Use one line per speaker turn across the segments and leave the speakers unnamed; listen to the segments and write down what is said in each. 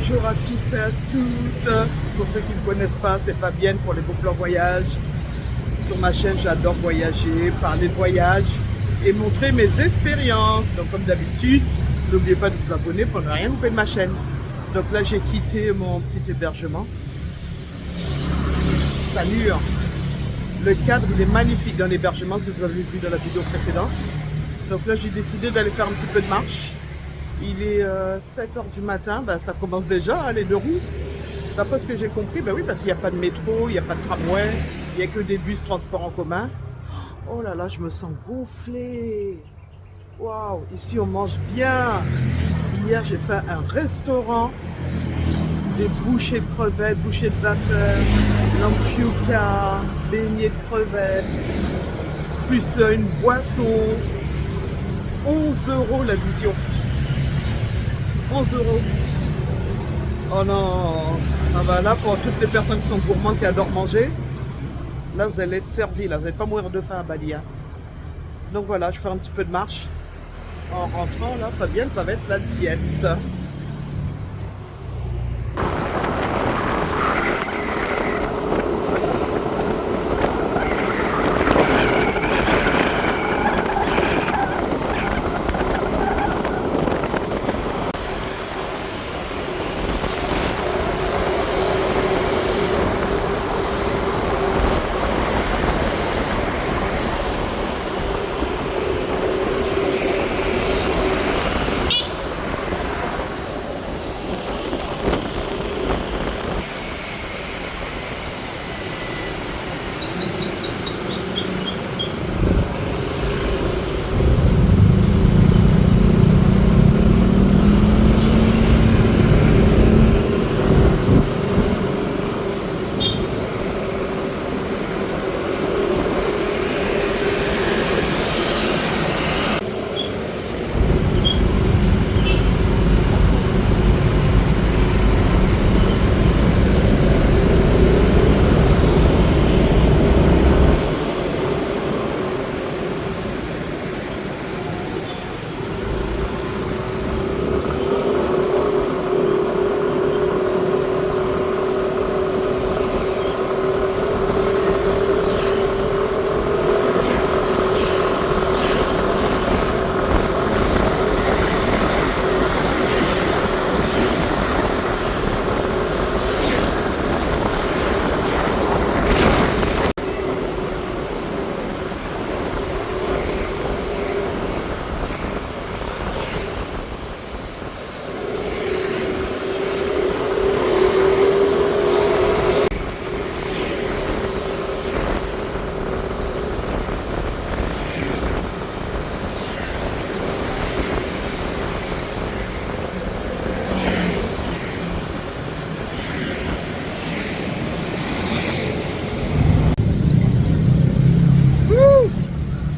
Bonjour à tous et à toutes. Pour ceux qui ne connaissent pas, c'est Fabienne pour les beaux plans voyage. Sur ma chaîne, j'adore voyager, parler de voyage et montrer mes expériences. Donc comme d'habitude, n'oubliez pas de vous abonner pour ne rien louper de ma chaîne. Donc là, j'ai quitté mon petit hébergement. Salut. Le cadre, il est magnifique dans l'hébergement, si vous avez vu dans la vidéo précédente. Donc là, j'ai décidé d'aller faire un petit peu de marche. Il est 7 h du matin, ben, ça commence déjà, hein, les deux roues. D'après ce que j'ai compris, ben oui, parce qu'il n'y a pas de métro, il n'y a pas de tramway, il n'y a que des bus transport en commun. Oh là là, je me sens gonflée. Waouh, ici on mange bien. Hier, j'ai fait un restaurant, des bouchées de crevettes, bouchées de vapeur, lampiuca, beignets de crevettes, plus une boisson. 11 € l'addition. 11 €. Oh non. Ah bah là, pour toutes les personnes qui sont gourmandes, qui adorent manger, là vous allez être servi, là vous n'allez pas mourir de faim à Bali, hein. Donc voilà, je fais un petit peu de marche. En rentrant là, Fabienne, ça va être la diète.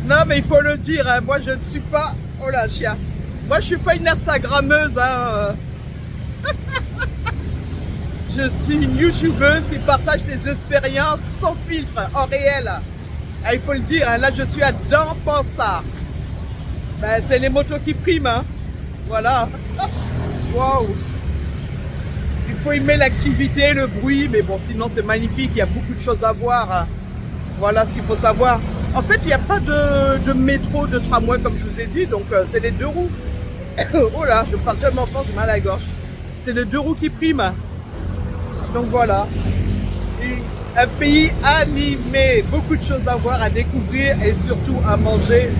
Non mais il faut le dire, hein, moi je ne suis pas... Oh là, chien. Moi je suis pas une Instagrammeuse, hein. Je suis une YouTubeuse qui partage ses expériences sans filtre, en réel. Ah, il faut le dire, hein, là je suis à Denpasar. Ben, c'est les motos qui priment, hein. Voilà. Waouh. Il faut aimer l'activité, le bruit, mais bon, sinon c'est magnifique, il y a beaucoup de choses à voir, hein. Voilà ce qu'il faut savoir. En fait, il n'y a pas de métro, de tramway, comme je vous ai dit, donc c'est les deux roues. Oh là, je parle tellement fort, j'ai mal à la gorge. C'est les deux roues qui priment. Donc voilà. Un pays animé, beaucoup de choses à voir, à découvrir et surtout à manger.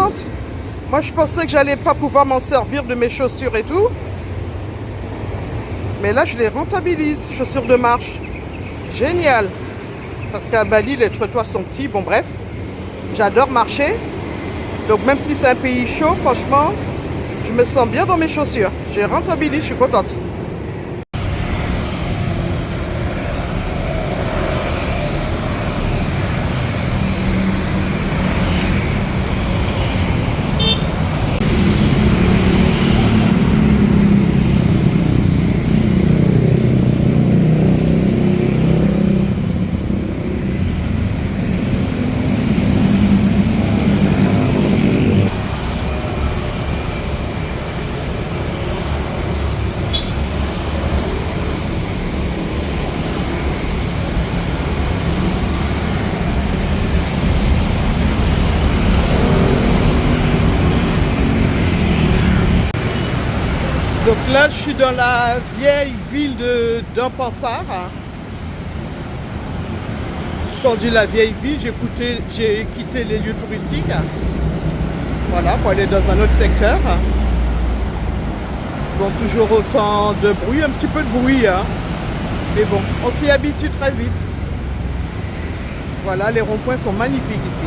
contente. Moi, je pensais que j'allais pas pouvoir m'en servir de mes chaussures et tout. Mais là, je les rentabilise, chaussures de marche. Génial. Parce qu'à Bali, les trottoirs sont petits. Bon, bref. J'adore marcher. Donc, même si c'est un pays chaud, franchement, je me sens bien dans mes chaussures. Je rentabilise, je suis contente. Donc là, je suis dans la vieille ville de Denpasar. Quand je dis la vieille ville, j'ai quitté les lieux touristiques. Voilà, pour aller dans un autre secteur. Bon, toujours autant de bruit, un petit peu de bruit. Hein. Mais bon, on s'y habitue très vite. Voilà, les ronds-points sont magnifiques ici.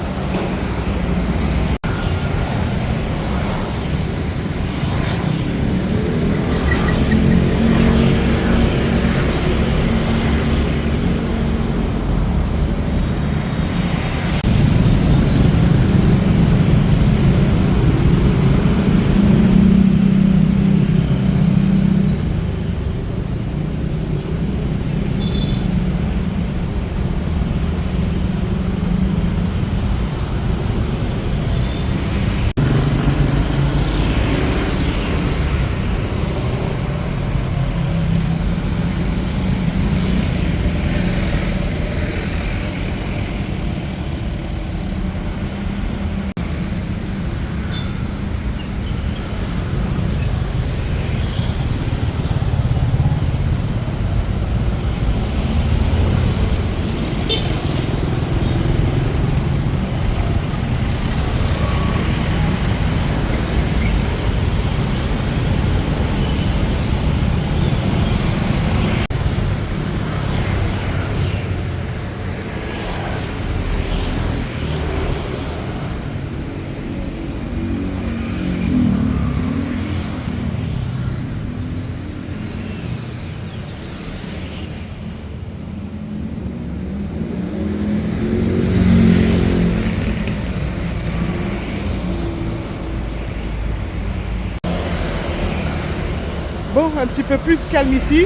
Bon, un petit peu plus calme ici.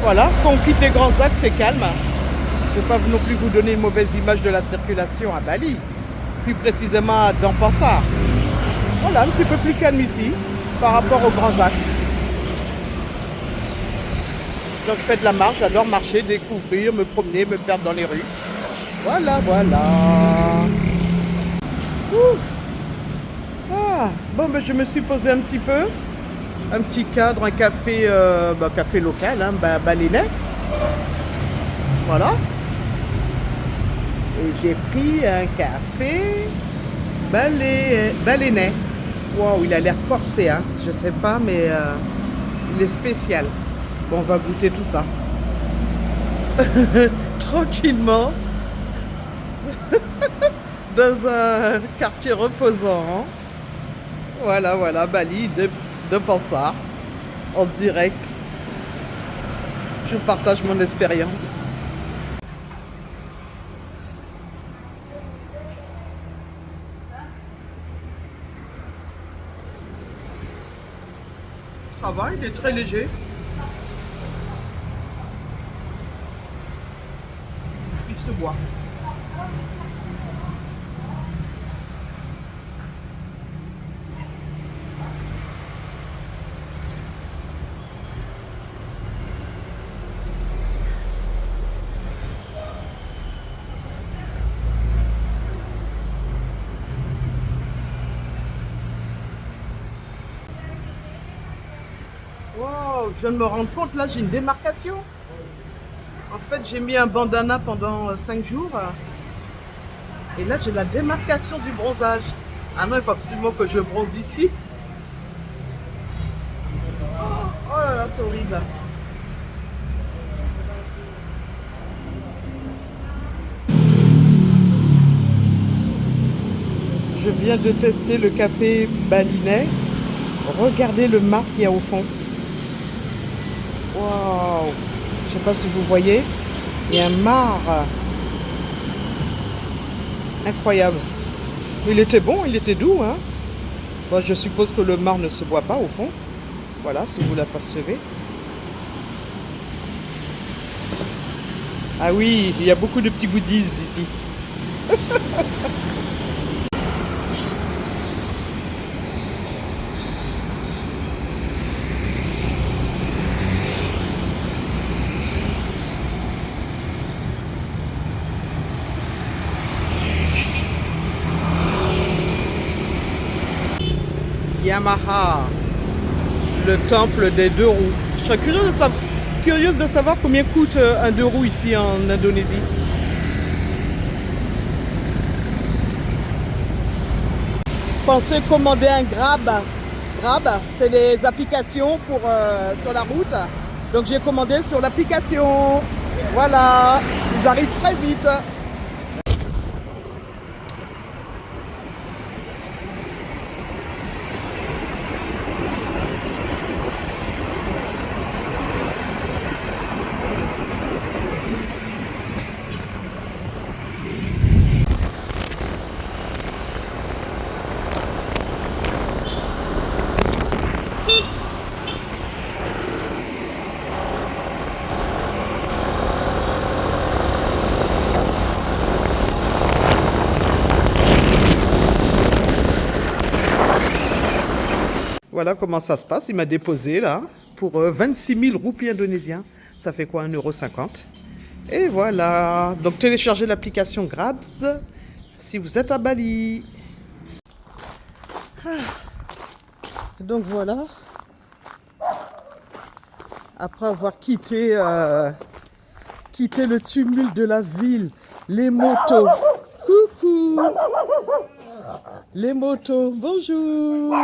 Voilà, quand on quitte les grands axes, c'est calme. Je ne vais pas non plus vous donner une mauvaise image de la circulation à Bali. Plus précisément à Denpasar. Voilà, un petit peu plus calme ici par rapport aux grands axes. Donc je fais de la marche, j'adore marcher, découvrir, me promener, me perdre dans les rues. Voilà, voilà. Ouh. Ah, bon, ben, je me suis posé un petit peu. Un petit cadre, un café, café local, hein, balinais. Voilà. Et j'ai pris un café balinais. Waouh, il a l'air corsé, hein. Je sais pas, mais il est spécial. Bon, on va goûter tout ça. Tranquillement. Dans un quartier reposant. Voilà, voilà, Bali, Denpasar, en direct. Je partage mon expérience. Ça va, il est très léger. Il se boit. Wow, je viens de me rendre compte, là j'ai une démarcation. En fait, j'ai mis un bandana pendant 5 jours. Et là, j'ai la démarcation du bronzage. Ah non, il faut absolument que je bronze ici. Oh là là, c'est horrible. Je viens de tester le café balinais. Regardez le mar qu'il y a au fond. Waouh! Je ne sais pas si vous voyez. Il y a un mar. Incroyable. Il était bon, il était doux, hein? Bon, je suppose que le mar ne se boit pas au fond. Voilà, si vous l'apercevez. Ah oui, il y a beaucoup de petits goodies ici. Yamaha, le temple des deux roues. Je serais curieuse de savoir combien coûte un deux roues ici en Indonésie. Pensez commander un Grab. Grab, c'est les applications pour sur la route. Donc j'ai commandé sur l'application. Voilà, ils arrivent très vite. Voilà comment ça se passe. Il m'a déposé là pour 26 000 roupies indonésiens. Ça fait quoi, 1,50 €. Et voilà. Donc téléchargez l'application Grabs si vous êtes à Bali. Donc voilà. Après avoir quitté le tumulte de la ville, les motos. Coucou. Les motos. Bonjour.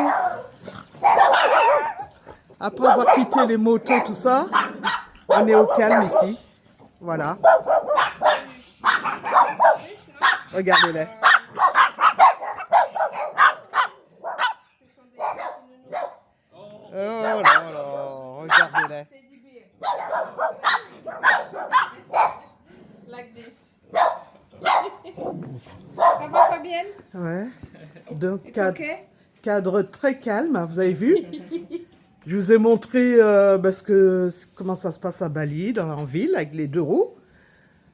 Après avoir quitté les motos, tout ça, on est au calme ici. Voilà. Regardez-les. Oh là là, regardez-les.
Like this. Ça va, Fabienne?
Ouais. Donc,
Okay.
cadre très calme, vous avez vu. Je vous ai montré comment ça se passe à Bali, en ville, avec les deux roues.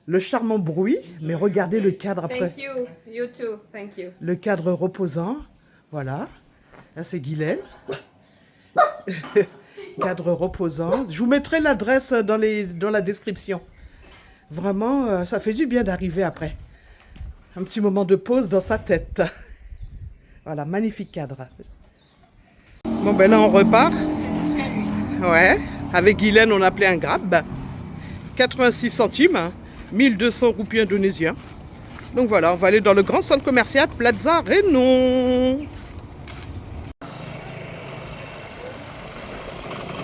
Le charmant bruit, mais regardez le cadre après.
Thank you. You too. Thank you.
Le cadre reposant, voilà. Là, c'est Guylaine. Cadre reposant. Je vous mettrai l'adresse dans la description. Vraiment, ça fait du bien d'arriver après. Un petit moment de pause dans sa tête. Voilà, magnifique cadre. Bon, ben là, on repart. Ouais, avec Guylaine, on a appelé un Grab. 86 centimes, 1200 roupies indonésiens. Donc voilà, on va aller dans le grand centre commercial Plaza Renon.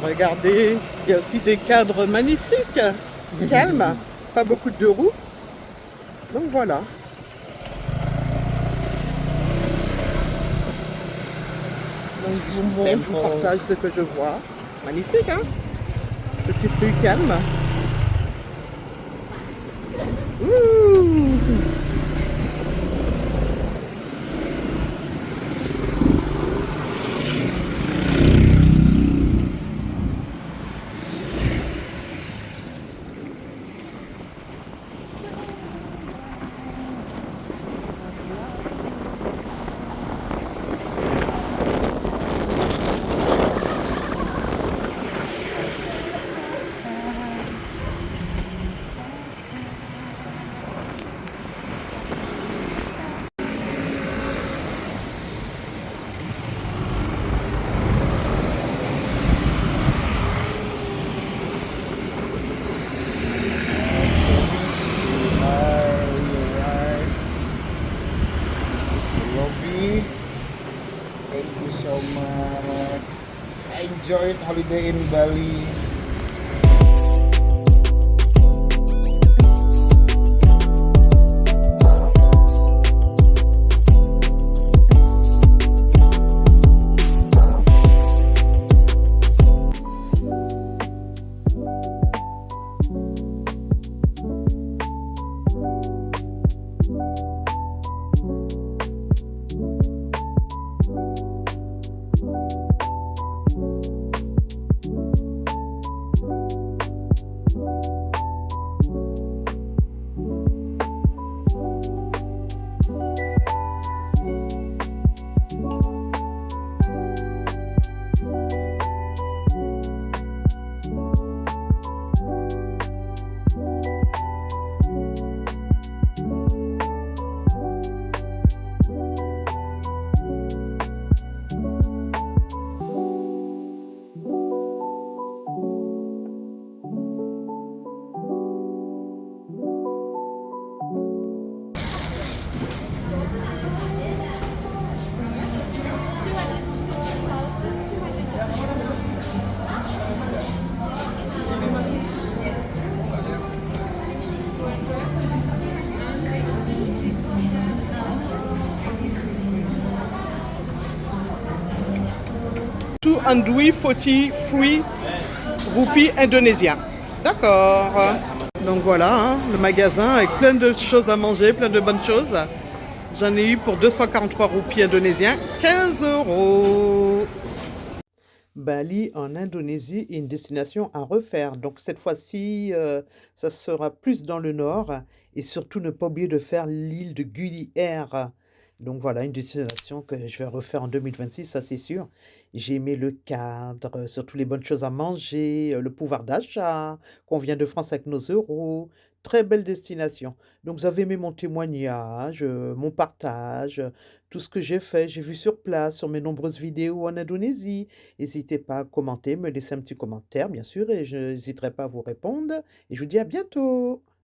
Regardez, il y a aussi des cadres magnifiques, calmes, pas beaucoup de deux roues. Donc voilà. Donc je vous partage ce que je vois. Magnifique, hein? Petite rue calme. Ouh.
holiday in Bali.
Tout andouille 43 roupies indonésiens. D'accord. Donc voilà, hein, le magasin avec plein de choses à manger, plein de bonnes choses. J'en ai eu pour 243 roupies indonésiens, 15 €. Bali en Indonésie est une destination à refaire. Donc cette fois-ci, ça sera plus dans le nord. Et surtout, ne pas oublier de faire l'île de Gili Air. Donc voilà, une destination que je vais refaire en 2026, ça c'est sûr. J'ai aimé le cadre, surtout les bonnes choses à manger, le pouvoir d'achat, qu'on vient de France avec nos euros. Très belle destination. Donc vous avez aimé mon témoignage, mon partage, tout ce que j'ai fait, j'ai vu sur place, sur mes nombreuses vidéos en Indonésie. N'hésitez pas à commenter, me laisser un petit commentaire, bien sûr, et je n'hésiterai pas à vous répondre. Et je vous dis à bientôt.